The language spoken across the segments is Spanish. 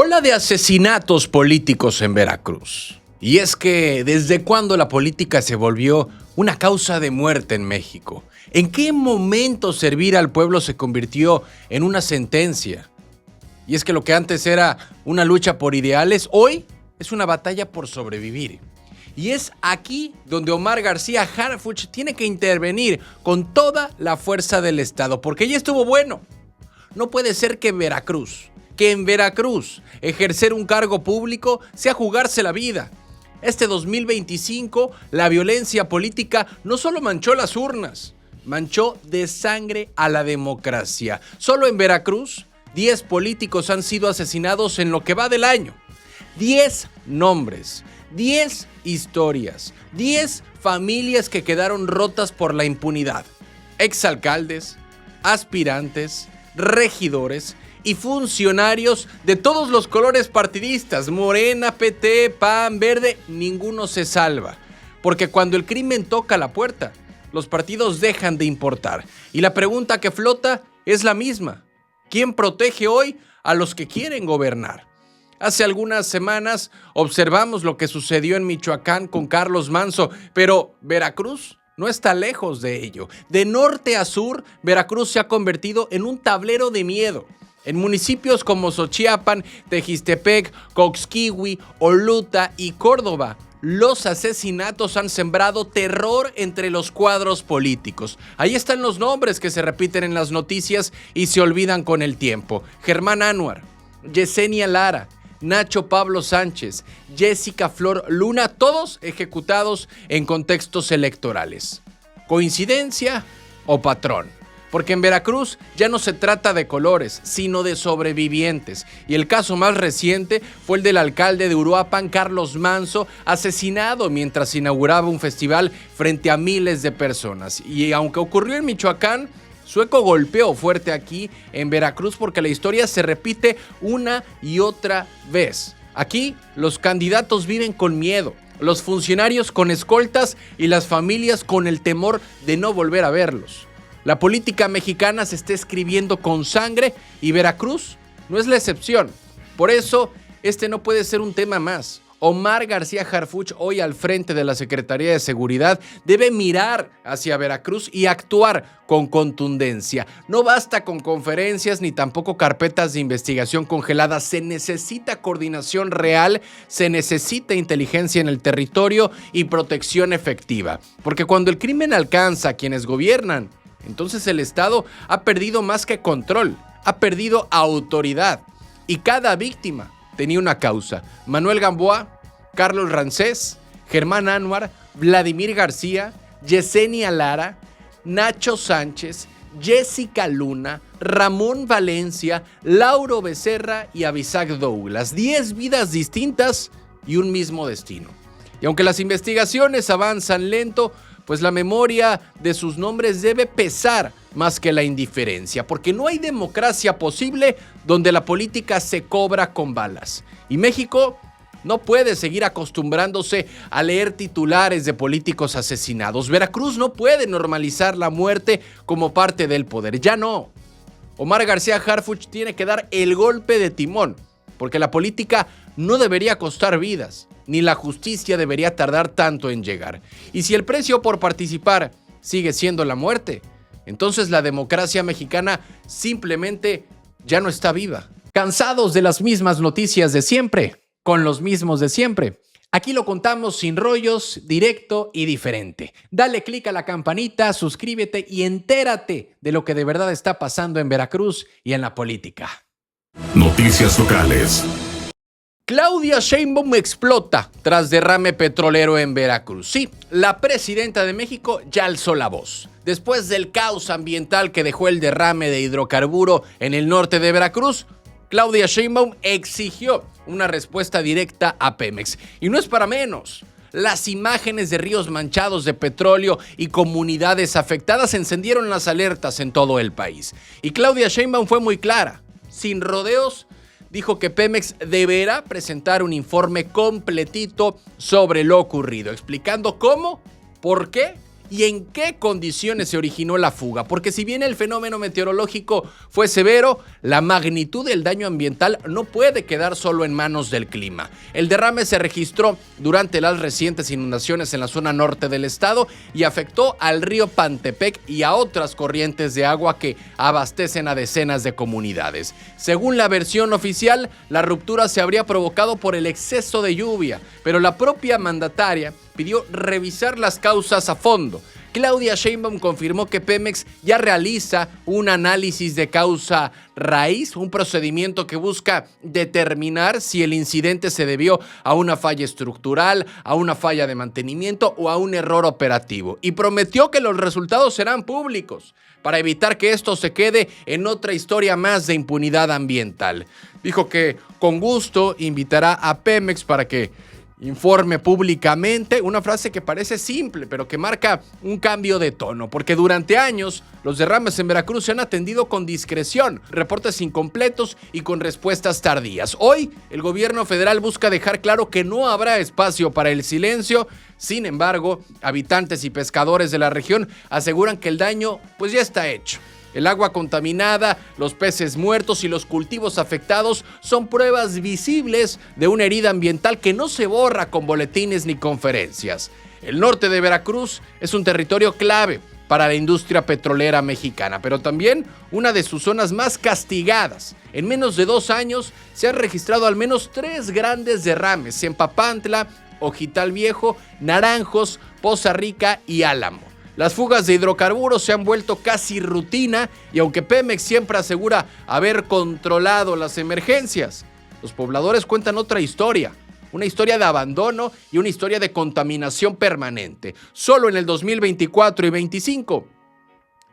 Ola de asesinatos políticos en Veracruz. Y es que, ¿desde cuándo la política se volvió una causa de muerte en México? ¿En qué momento servir al pueblo se convirtió en una sentencia? Y es que lo que antes era una lucha por ideales, hoy es una batalla por sobrevivir. Y es aquí donde Omar García Harfuch tiene que intervenir con toda la fuerza del Estado, porque ya estuvo bueno. No puede ser que en Veracruz ejercer un cargo público sea jugarse la vida. Este 2025, la violencia política no solo manchó las urnas, manchó de sangre a la democracia. Solo en Veracruz, 10 políticos han sido asesinados en lo que va del año. 10 nombres, 10 historias, 10 familias que quedaron rotas por la impunidad. Exalcaldes, aspirantes, regidores y funcionarios de todos los colores partidistas, Morena, PT, PAN, Verde, ninguno se salva. Porque cuando el crimen toca la puerta, los partidos dejan de importar. Y la pregunta que flota es la misma: ¿quién protege hoy a los que quieren gobernar? Hace algunas semanas observamos lo que sucedió en Michoacán con Carlos Manzo, pero Veracruz no está lejos de ello. De norte a sur, Veracruz se ha convertido en un tablero de miedo. En municipios como Xochiapan, Tejistepec, Coxquihui, Oluta y Córdoba, los asesinatos han sembrado terror entre los cuadros políticos. Ahí están los nombres que se repiten en las noticias y se olvidan con el tiempo: Germán Anuar, Yesenia Lara, Nacho Pablo Sánchez, Jessica Flor Luna, todos ejecutados en contextos electorales. ¿Coincidencia o patrón? Porque en Veracruz ya no se trata de colores, sino de sobrevivientes. Y el caso más reciente fue el del alcalde de Uruapan, Carlos Manzo, asesinado mientras inauguraba un festival frente a miles de personas. Y aunque ocurrió en Michoacán, su eco golpeó fuerte aquí en Veracruz porque la historia se repite una y otra vez. Aquí los candidatos viven con miedo, los funcionarios con escoltas y las familias con el temor de no volver a verlos. La política mexicana se está escribiendo con sangre y Veracruz no es la excepción. Por eso, este no puede ser un tema más. Omar García Harfuch, hoy al frente de la Secretaría de Seguridad, debe mirar hacia Veracruz y actuar con contundencia. No basta con conferencias ni tampoco carpetas de investigación congeladas. Se necesita coordinación real, se necesita inteligencia en el territorio y protección efectiva. Porque cuando el crimen alcanza a quienes gobiernan, entonces el Estado ha perdido más que control, ha perdido autoridad. Y cada víctima tenía una causa: Manuel Gamboa, Carlos Rancés, Germán Anuar, Vladimir García, Yesenia Lara, Nacho Sánchez, Jessica Luna, Ramón Valencia, Lauro Becerra y Abisac Douglas. 10 vidas distintas y un mismo destino. Y aunque las investigaciones avanzan lento, pues la memoria de sus nombres debe pesar más que la indiferencia, porque no hay democracia posible donde la política se cobra con balas. Y México no puede seguir acostumbrándose a leer titulares de políticos asesinados. Veracruz no puede normalizar la muerte como parte del poder, ya no. Omar García Harfuch tiene que dar el golpe de timón, porque la política no debería costar vidas, ni la justicia debería tardar tanto en llegar. Y si el precio por participar sigue siendo la muerte, entonces la democracia mexicana simplemente ya no está viva. ¿Cansados de las mismas noticias de siempre? Con los mismos de siempre. Aquí lo contamos sin rollos, directo y diferente. Dale click a la campanita, suscríbete y entérate de lo que de verdad está pasando en Veracruz y en la política. Noticias locales. Claudia Sheinbaum explota tras derrame petrolero en Veracruz. Sí, la presidenta de México ya alzó la voz. Después del caos ambiental que dejó el derrame de hidrocarburo en el norte de Veracruz, Claudia Sheinbaum exigió una respuesta directa a Pemex. Y no es para menos. Las imágenes de ríos manchados de petróleo y comunidades afectadas encendieron las alertas en todo el país. Y Claudia Sheinbaum fue muy clara, sin rodeos. Dijo que Pemex deberá presentar un informe completito sobre lo ocurrido, explicando cómo, por qué y en qué condiciones se originó la fuga, porque si bien el fenómeno meteorológico fue severo, la magnitud del daño ambiental no puede quedar solo en manos del clima. El derrame se registró durante las recientes inundaciones en la zona norte del estado y afectó al río Pantepec y a otras corrientes de agua que abastecen a decenas de comunidades. Según la versión oficial, la ruptura se habría provocado por el exceso de lluvia, pero la propia mandataria pidió revisar las causas a fondo. Claudia Sheinbaum confirmó que Pemex ya realiza un análisis de causa raíz, un procedimiento que busca determinar si el incidente se debió a una falla estructural, a una falla de mantenimiento o a un error operativo. Y prometió que los resultados serán públicos para evitar que esto se quede en otra historia más de impunidad ambiental. Dijo que con gusto invitará a Pemex para que informe públicamente, una frase que parece simple, pero que marca un cambio de tono, porque durante años los derrames en Veracruz se han atendido con discreción, reportes incompletos y con respuestas tardías. Hoy, el gobierno federal busca dejar claro que no habrá espacio para el silencio. Sin embargo, habitantes y pescadores de la región aseguran que el daño pues ya está hecho. El agua contaminada, los peces muertos y los cultivos afectados son pruebas visibles de una herida ambiental que no se borra con boletines ni conferencias. El norte de Veracruz es un territorio clave para la industria petrolera mexicana, pero también una de sus zonas más castigadas. En menos de 2 años se han registrado al menos 3 grandes derrames en Papantla, Ojital Viejo, Naranjos, Poza Rica y Álamo. Las fugas de hidrocarburos se han vuelto casi rutina y aunque Pemex siempre asegura haber controlado las emergencias, los pobladores cuentan otra historia. Una historia de abandono y una historia de contaminación permanente. Solo en el 2024 y 2025,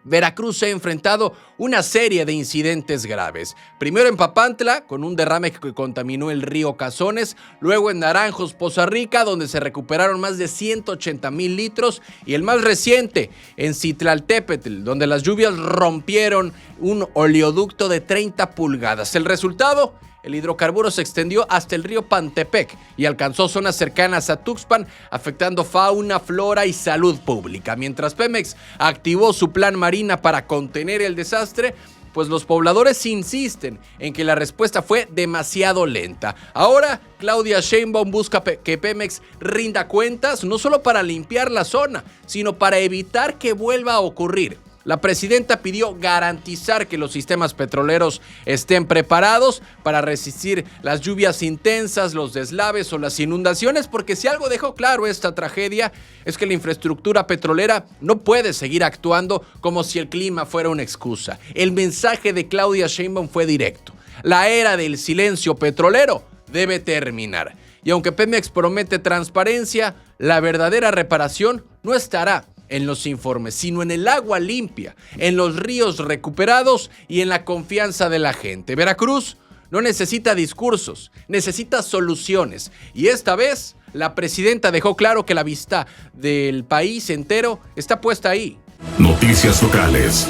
Veracruz se ha enfrentado una serie de incidentes graves. Primero en Papantla, con un derrame que contaminó el río Cazones, luego en Naranjos, Poza Rica, donde se recuperaron más de 180,000 litros, y el más reciente, en Citlaltépetl, donde las lluvias rompieron un oleoducto de 30 pulgadas. El resultado: el hidrocarburo se extendió hasta el río Pantepec y alcanzó zonas cercanas a Tuxpan, afectando fauna, flora y salud pública. Mientras Pemex activó su plan Marina para contener el desastre, pues los pobladores insisten en que la respuesta fue demasiado lenta. Ahora, Claudia Sheinbaum busca que Pemex rinda cuentas, no solo para limpiar la zona, sino para evitar que vuelva a ocurrir. La presidenta pidió garantizar que los sistemas petroleros estén preparados para resistir las lluvias intensas, los deslaves o las inundaciones, porque si algo dejó claro esta tragedia es que la infraestructura petrolera no puede seguir actuando como si el clima fuera una excusa. El mensaje de Claudia Sheinbaum fue directo: la era del silencio petrolero debe terminar. Y aunque Pemex promete transparencia, la verdadera reparación no estará en los informes, sino en el agua limpia, en los ríos recuperados y en la confianza de la gente. Veracruz no necesita discursos, necesita soluciones. Y esta vez, la presidenta dejó claro que la vista del país entero está puesta ahí. Noticias locales.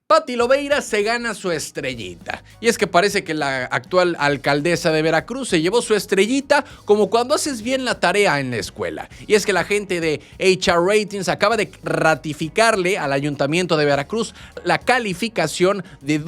Pati Lobeira se gana su estrellita. Y es que parece que la actual alcaldesa de Veracruz se llevó su estrellita como cuando haces bien la tarea en la escuela. Y es que la gente de HR Ratings acaba de ratificarle al Ayuntamiento de Veracruz la calificación de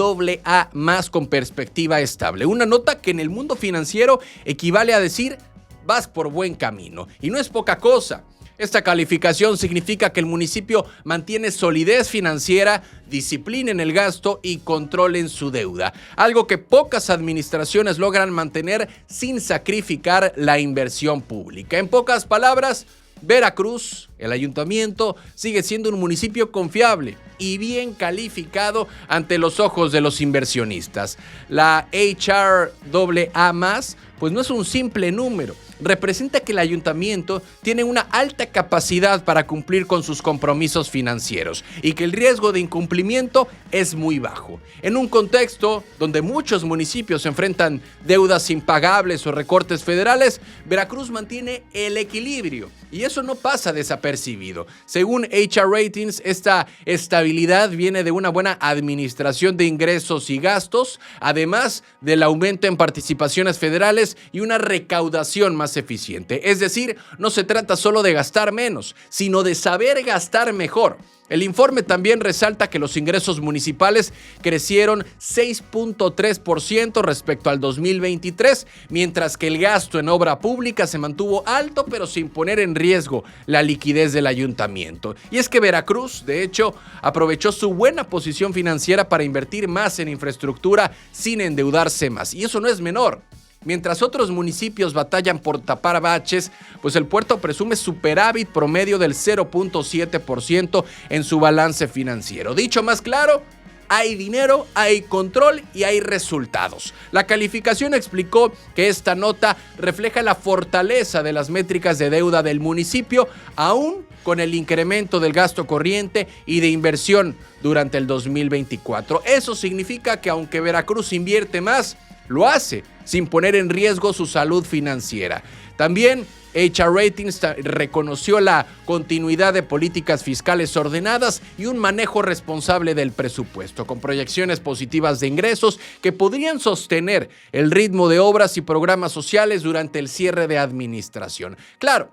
AA+ con perspectiva estable. Una nota que en el mundo financiero equivale a decir: vas por buen camino. Y no es poca cosa. Esta calificación significa que el municipio mantiene solidez financiera, disciplina en el gasto y control en su deuda, algo que pocas administraciones logran mantener sin sacrificar la inversión pública. En pocas palabras, Veracruz, el ayuntamiento, sigue siendo un municipio confiable y bien calificado ante los ojos de los inversionistas. La HR AA+, pues no es un simple número. Representa que el ayuntamiento tiene una alta capacidad para cumplir con sus compromisos financieros y que el riesgo de incumplimiento es muy bajo. En un contexto donde muchos municipios enfrentan deudas impagables o recortes federales, Veracruz mantiene el equilibrio y eso no pasa desapercibido desapercibido. Según HR Ratings, esta estabilidad viene de una buena administración de ingresos y gastos, además del aumento en participaciones federales y una recaudación más eficiente. Es decir, no se trata solo de gastar menos, sino de saber gastar mejor. El informe también resalta que los ingresos municipales crecieron 6.3% respecto al 2023, mientras que el gasto en obra pública se mantuvo alto, pero sin poner en riesgo la liquidez del ayuntamiento. Y es que Veracruz, de hecho, aprovechó su buena posición financiera para invertir más en infraestructura sin endeudarse más. Y eso no es menor. Mientras otros municipios batallan por tapar baches, pues el puerto presume superávit promedio del 0.7% en su balance financiero. Dicho más claro, hay dinero, hay control y hay resultados. La calificación explicó que esta nota refleja la fortaleza de las métricas de deuda del municipio, aún con el incremento del gasto corriente y de inversión durante el 2024. Eso significa que aunque Veracruz invierte más, lo hace sin poner en riesgo su salud financiera. También HR Ratings reconoció la continuidad de políticas fiscales ordenadas y un manejo responsable del presupuesto, con proyecciones positivas de ingresos que podrían sostener el ritmo de obras y programas sociales durante el cierre de administración. Claro,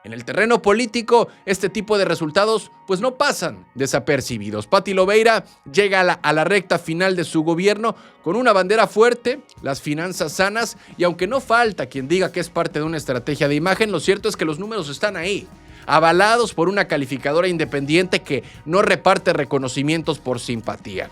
en el terreno político, este tipo de resultados pues no pasan desapercibidos. Pati Lobeira llega a la recta final de su gobierno con una bandera fuerte, las finanzas sanas, y aunque no falta quien diga que es parte de una estrategia de imagen, lo cierto es que los números están ahí, avalados por una calificadora independiente que no reparte reconocimientos por simpatía.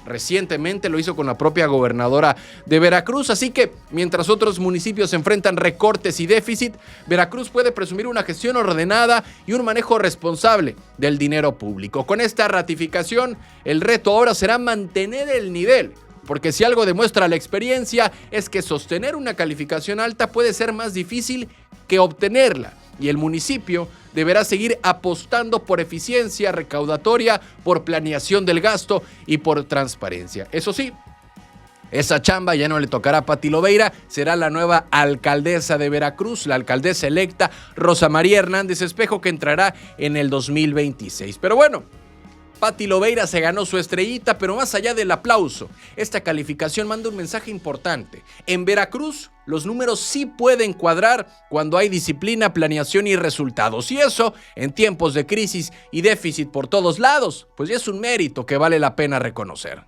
Recientemente lo hizo con la propia gobernadora de Veracruz, así que mientras otros municipios enfrentan recortes y déficit, Veracruz puede presumir una gestión ordenada y un manejo responsable del dinero público. Con esta ratificación, el reto ahora será mantener el nivel, porque si algo demuestra la experiencia es que sostener una calificación alta puede ser más difícil que obtenerla, y el municipio deberá seguir apostando por eficiencia recaudatoria, por planeación del gasto y por transparencia. Eso sí, esa chamba ya no le tocará a Pati Lobeira, será la nueva alcaldesa de Veracruz, la alcaldesa electa Rosa María Hernández Espejo, que entrará en el 2026. Pero bueno, Pati Lobeira se ganó su estrellita, pero más allá del aplauso, esta calificación manda un mensaje importante. En Veracruz, los números sí pueden cuadrar cuando hay disciplina, planeación y resultados. Y eso, en tiempos de crisis y déficit por todos lados, pues ya es un mérito que vale la pena reconocer.